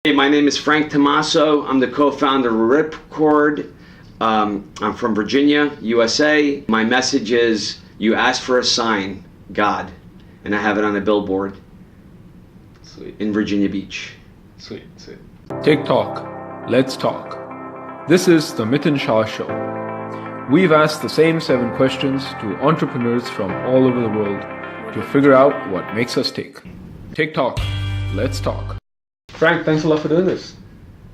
Hey, my name is Frank Tommaso. I'm the co-founder of Ripcord. I'm from Virginia, USA. My message is, you ask for a sign, God. And I have it on a billboard. Sweet. In Virginia Beach. Sweet, sweet. TikTok, let's talk. This is the Miten Shah Show. We've asked the same 7 questions to entrepreneurs from all over the world to figure out what makes us tick. TikTok, let's talk. Frank, thanks a lot for doing this.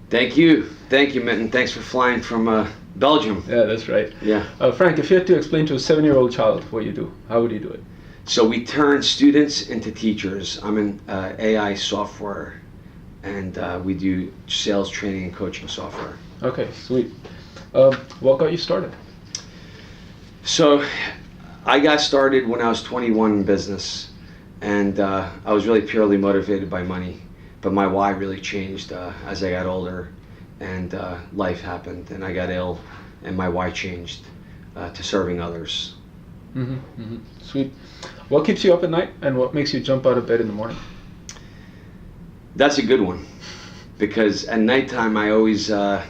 Thank you, Miten. Thanks for flying from Belgium. Yeah, that's right. Yeah. Frank, if you had to explain to a 7-year-old child what you do, how would you do it? So we turn students into teachers. I'm in AI software, and we do sales training and coaching software. Okay, sweet. What got you started? So I got started when I was 21 in business, and I was really purely motivated by money. But my why really changed as I got older, and life happened, and I got ill, and my why changed to serving others. Sweet. What keeps you up at night, and what makes you jump out of bed in the morning? That's a good one, because at nighttime I always, I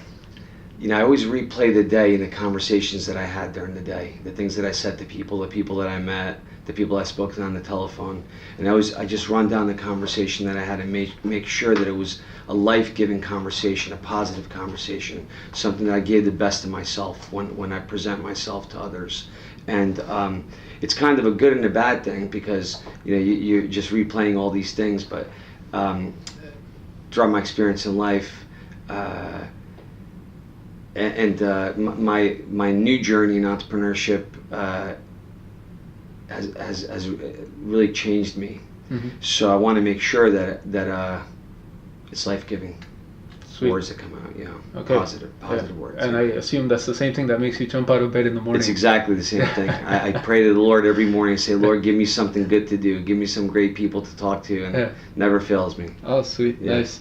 always replay the day and the conversations that I had during the day, the things that I said to people, the people that I met, the people I spoke to on the telephone, and I just run down the conversation that I had and make sure that it was a life-giving conversation, a positive conversation, something that I gave the best of myself when I present myself to others. And it's kind of a good and a bad thing, because you're just replaying all these things, but throughout my experience in life, my new journey in entrepreneurship has really changed me. So I want to make sure that it's life-giving. Sweet. Words that come out, Okay. positive words. And I assume that's the same thing that makes you jump out of bed in the morning. It's exactly the same thing. I pray to the Lord every morning and say, Lord, give me something good to do. Give me some great people to talk to, and it never fails me. Oh, sweet. Yeah. Nice.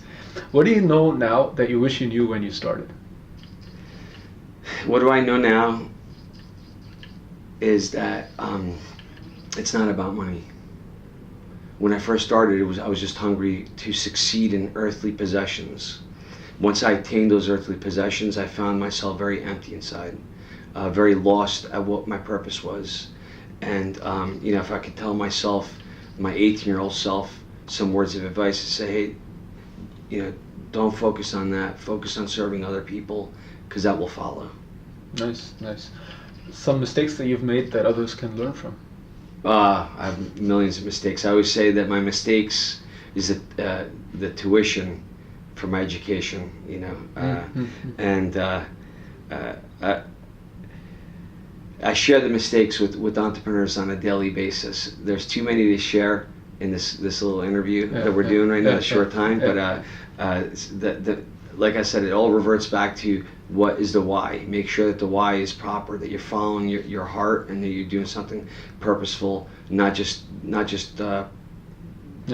What do you know now that you wish you knew when you started? What do I know now is that it's not about money. When I first started, I was just hungry to succeed in earthly possessions. Once I attained those earthly possessions, I found myself very empty inside, very lost at what my purpose was. And if I could tell myself, my 18-year-old self, some words of advice to say, hey, don't focus on that. Focus on serving other people, because that will follow. Nice, nice. Some mistakes that you've made that others can learn from? I have millions of mistakes. I always say that my mistakes is the tuition for my education, and I share the mistakes with entrepreneurs on a daily basis. There's too many to share in this little interview that we're doing right now, a short time, but like I said, it all reverts back to what is the why. Make sure that the why is proper, that you're following your heart, and that you're doing something purposeful, not just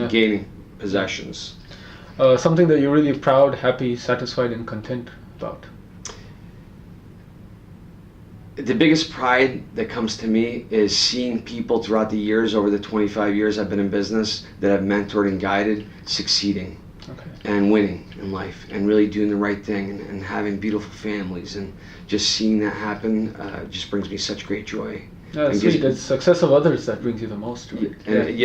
gaining possessions. Something that you're really proud, happy, satisfied, and content about? The biggest pride that comes to me is seeing people throughout the years, over the 25 years I've been in business, that I've mentored and guided, succeeding. Okay. And winning in life, and really doing the right thing, and having beautiful families, and just seeing that happen just brings me such great joy. Sweet. It's success of others that brings you the most, right?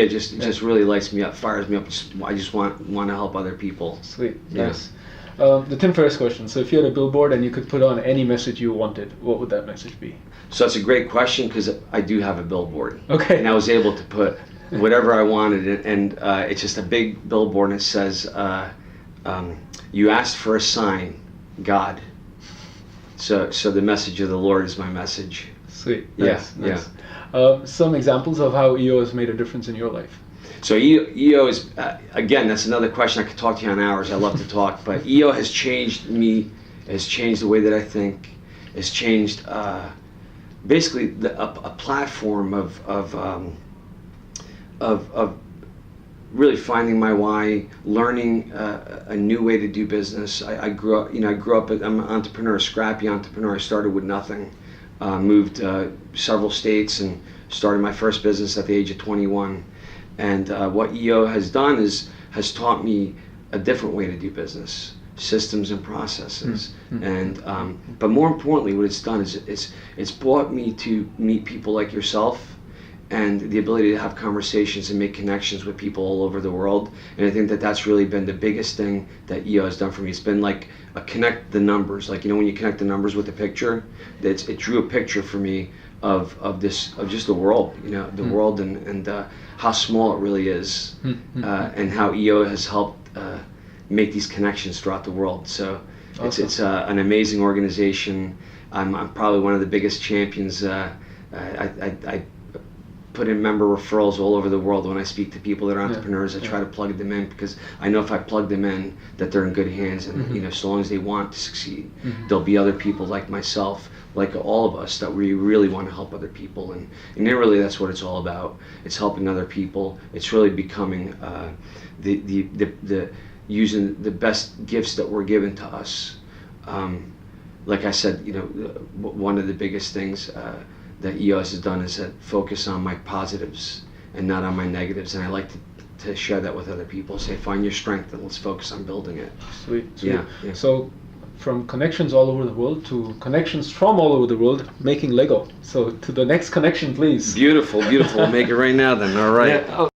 Just really lights me up, fires me up. I just want to help other people. Sweet. Yeah. Nice. The Tim Ferriss question. So if you had a billboard and you could put on any message you wanted, what would that message be? So that's a great question, because I do have a billboard. Okay. And I was able to put whatever I wanted, and it's just a big billboard, and it says, you asked for a sign, God. So the message of the Lord is my message. Sweet. Yeah, nice. Some examples of how EO has made a difference in your life. So EO is, again, that's another question I could talk to you on hours. I love to talk, but EO has changed me, has changed the way that I think, has changed basically a platform of really finding my why, learning a new way to do business. I grew up, I'm an entrepreneur, a scrappy entrepreneur. I started with nothing, moved several states, and started my first business at the age of 21. And what EO has done has taught me a different way to do business, systems and processes. And but more importantly, what it's done is it's brought me to meet people like yourself, and the ability to have conversations and make connections with people all over the world. And I think that that's really been the biggest thing that EO has done for me. It's been like a connect the numbers, like, you know, when you connect the numbers with the picture, it drew a picture for me of just the world, you know, the world and how small it really is, and how EO has helped make these connections throughout the world. So Awesome. it's an amazing organization. I'm probably one of the biggest champions. I put in member referrals all over the world when I speak to people that are entrepreneurs. I try to plug them in, because I know if I plug them in, that they're in good hands, and you know, so long as they want to succeed, there'll be other people like myself, like all of us, that we really want to help other people, and really that's what it's all about. It's helping other people. It's really becoming the using the best gifts that were given to us. Like I said, you know, one of the biggest things that EOS has done is that focus on my positives and not on my negatives, and I like to share that with other people. Say, find your strength and let's focus on building it. Sweet. Yeah. So from connections all over the world to connections from all over the world making Lego. So to the next connection, please. Beautiful. We'll make it right now then. All right. Yeah.